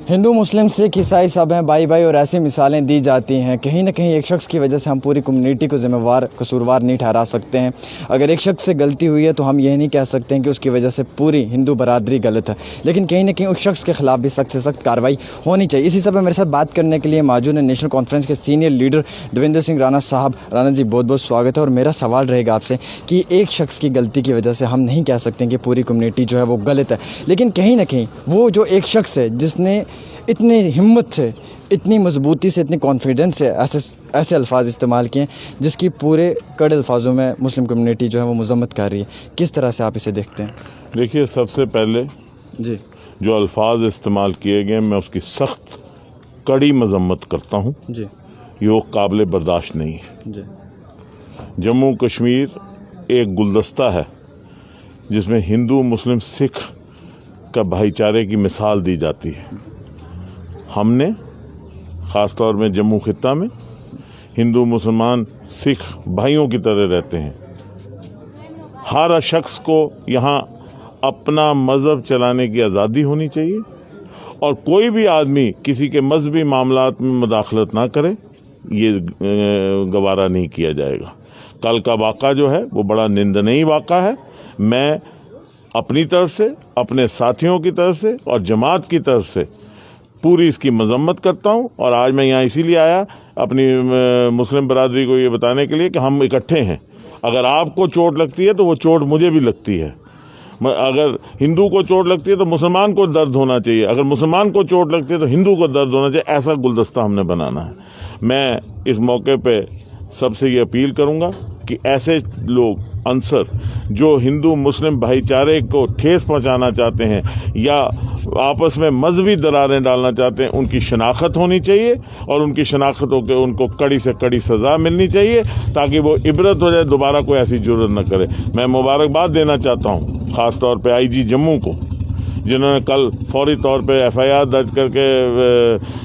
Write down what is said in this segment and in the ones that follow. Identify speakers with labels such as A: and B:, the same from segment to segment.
A: ہندو مسلم سکھ عیسائی سب ہیں بھائی بھائی، اور ایسی مثالیں دی جاتی ہیں. کہیں نہ کہیں ایک شخص کی وجہ سے ہم پوری کمیونٹی کو قصوروار نہیں ٹھہرا سکتے ہیں. اگر ایک شخص سے غلطی ہوئی ہے تو ہم یہ نہیں کہہ سکتے ہیں کہ اس کی وجہ سے پوری ہندو برادری غلط ہے، لیکن کہیں نہ کہیں اس شخص کے خلاف بھی سخت سے سخت کارروائی ہونی چاہیے. اسی سبب میرے ساتھ بات کرنے کے لیے موجود ہیں نیشنل کانفرنس کے سینئر لیڈر دویندر سنگھ رانا صاحب. رانا جی بہت بہت سواگت ہے. اور میرا سوال رہے گا آپ سے کہ ایک شخص کی غلطی کی وجہ سے ہم نہیں کہہ سکتے کہ پوری کمیونٹی جو ہے وہ غلط ہے، لیکن کہیں نہ کہیں وہ جو ایک شخص ہے جس نے اتنی ہمت سے، اتنی مضبوطی سے، اتنی کانفیڈنس سے ایسے الفاظ استعمال کیے جس کی پورے کڑے الفاظوں میں مسلم کمیونٹی جو ہے وہ مذمت کر رہی ہے، کس طرح سے آپ اسے دیکھتے ہیں؟
B: دیکھیے، سب سے پہلے
A: جی
B: جو الفاظ استعمال کیے گئے میں اس کی سخت کڑی مذمت کرتا ہوں.
A: جی
B: یہ وہ قابل برداشت نہیں ہے.
A: جی
B: جموں کشمیر ایک گلدستہ ہے جس میں ہندو مسلم سکھ کا بھائی چارے کی مثال دی جاتی ہے. ہم نے خاص طور میں جموں خطہ میں ہندو مسلمان سکھ بھائیوں کی طرح رہتے ہیں. ہر شخص کو یہاں اپنا مذہب چلانے کی آزادی ہونی چاہیے اور کوئی بھی آدمی کسی کے مذہبی معاملات میں مداخلت نہ کرے، یہ گوارا نہیں کیا جائے گا. کل کا واقعہ جو ہے وہ بڑا نندنی واقعہ ہے. میں اپنی طرف سے، اپنے ساتھیوں کی طرف سے اور جماعت کی طرف سے پوری اس کی مذمت کرتا ہوں. اور آج میں یہاں اسی لیے آیا اپنی مسلم برادری کو یہ بتانے کے لیے کہ ہم اکٹھے ہیں. اگر آپ کو چوٹ لگتی ہے تو وہ چوٹ مجھے بھی لگتی ہے. اگر ہندو کو چوٹ لگتی ہے تو مسلمان کو درد ہونا چاہیے، اگر مسلمان کو چوٹ لگتی ہے تو ہندو کو درد ہونا چاہیے. ایسا گلدستہ ہم نے بنانا ہے. میں اس موقع پہ سب سے یہ اپیل کروں گا کہ ایسے لوگ عنصر جو ہندو مسلم بھائی چارے کو ٹھیس پہنچانا چاہتے ہیں یا آپس میں مذہبی دراریں ڈالنا چاہتے ہیں، ان کی شناخت ہونی چاہیے اور ان کی شناخت ہو کے ان کو کڑی سے کڑی سزا ملنی چاہیے تاکہ وہ عبرت ہو جائے، دوبارہ کوئی ایسی جرات نہ کرے. میں مبارکباد دینا چاہتا ہوں خاص طور پہ آئی جی جموں کو، جنہوں نے کل فوری طور پہ ایف آئی آر درج کر کے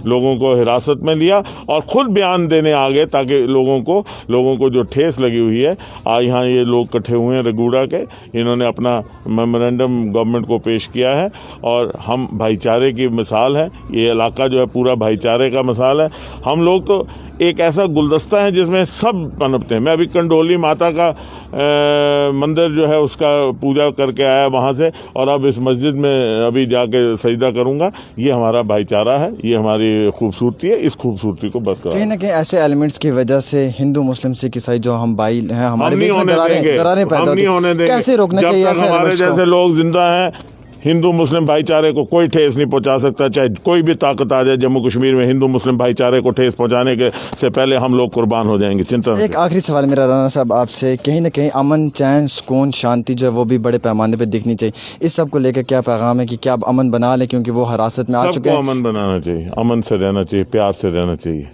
B: لوگوں کو حراست میں لیا اور خود بیان دینے آ گئے تاکہ لوگوں کو جو ٹھیس لگی ہوئی ہے. یہاں یہ لوگ اکٹھے ہوئے ہیں رگوڑا کے، انہوں نے اپنا میمورینڈم گورنمنٹ کو پیش کیا ہے اور ہم بھائی چارے کی مثال ہے. یہ علاقہ جو ہے پورا بھائی چارے کا مثال ہے. ہم لوگ تو ایک ایسا گلدستہ ہے جس میں سب پنپتے ہیں. میں ابھی کنڈولی ماتا کا مندر جو ہے اس کا پوجا کر کے آیا وہاں سے، اور اب اس مسجد میں ابھی جا کے سجدہ کروں گا. یہ ہمارا بھائی چارہ ہے، یہ ہماری خوبصورتی ہے. اس خوبصورتی کو برقرار
A: کہیں نہ کہیں ایسے ایلیمنٹس کی وجہ سے ہندو مسلم سکھ عیسائی جو ہم بھائی ہیں ہمارے بیچ میں دراریں پیدا ہوتی ہیں. کیسے روکنا چاہیے ایسے
B: ہمارے جیسے لوگ زندہ ہیں؟ ہندو مسلم بھائی چارے کو کوئی ٹھیس نہیں پہنچا سکتا، چاہے کوئی بھی طاقت آ جائے. جموں کشمیر میں ہندو مسلم بھائی چارے کو ٹھیس پہنچانے کے سے پہلے ہم لوگ قربان ہو جائیں گے. چنتا
A: ایک آخری سوال میرا رانا صاحب آپ سے، کہیں نہ کہیں امن، چین، سکون، شانتی جو ہے وہ بھی بڑے پیمانے پہ دکھنی چاہیے. اس سب کو لے کر کیا پیغام ہے کہ کیا اب امن بنا لیں کیونکہ وہ حراست میں آ چکے ہیں؟
B: امن بنانا چاہیے، امن سے رہنا چاہیے، پیار سے رہنا چاہیے،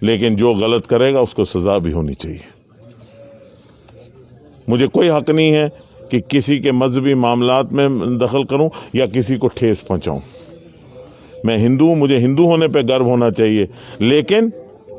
B: لیکن جو غلط کرے گا اس کو سزا بھی ہونی چاہیے. مجھے کوئی حق نہیں ہے کہ کسی کے مذہبی معاملات میں دخل کروں یا کسی کو ٹھیس پہنچاؤں. میں ہندو ہوں، مجھے ہندو ہونے پہ گرو ہونا چاہیے، لیکن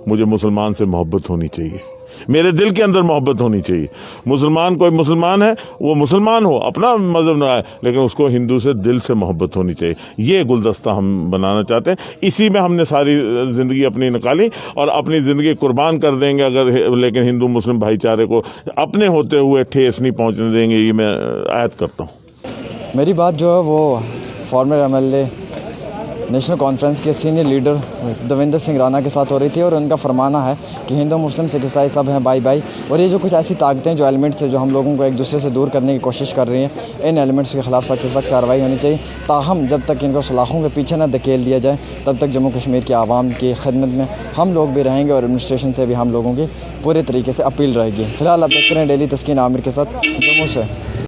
B: مجھے مسلمان سے محبت ہونی چاہیے، میرے دل کے اندر محبت ہونی چاہیے. مسلمان کوئی مسلمان ہے وہ مسلمان ہو، اپنا مذہب نہ آئے، لیکن اس کو ہندو سے دل سے محبت ہونی چاہیے. یہ گلدستہ ہم بنانا چاہتے ہیں. اسی میں ہم نے ساری زندگی اپنی نکالی اور اپنی زندگی قربان کر دیں گے لیکن ہندو مسلم بھائی چارے کو اپنے ہوتے ہوئے ٹھیس نہیں پہنچنے دیں گے. یہ میں عہد کرتا ہوں.
A: میری بات جو ہے وہ former M L A National Conference کے سینئر لیڈر دویندر سنگھ رانا کے ساتھ ہو رہی تھی، اور ان کا فرمانا ہے کہ ہندو مسلم سکھ عیسائی سب ہیں بھائی بھائی. اور یہ جو کچھ ایسی طاقتیں جو ایلیمنٹس ہیں جو ہم لوگوں کو ایک دوسرے سے دور کرنے کی کوشش کر رہی ہیں، ان ایلیمنٹس کے خلاف سخت سے سخت کارروائی ہونی چاہیے. تاہم جب تک ان کو سلاخوں کے پیچھے نہ دھکیل دیا جائے تب تک جموں کشمیر کی عوام کی خدمت میں ہم لوگ بھی رہیں گے اور ایڈمنسٹریشن سے بھی ہم لوگوں کی پورے طریقے سے اپیل رہے گی. فی الحال آپ دیکھ رہے ہیں ڈیلی تسکین عامر کے ساتھ جموں سے.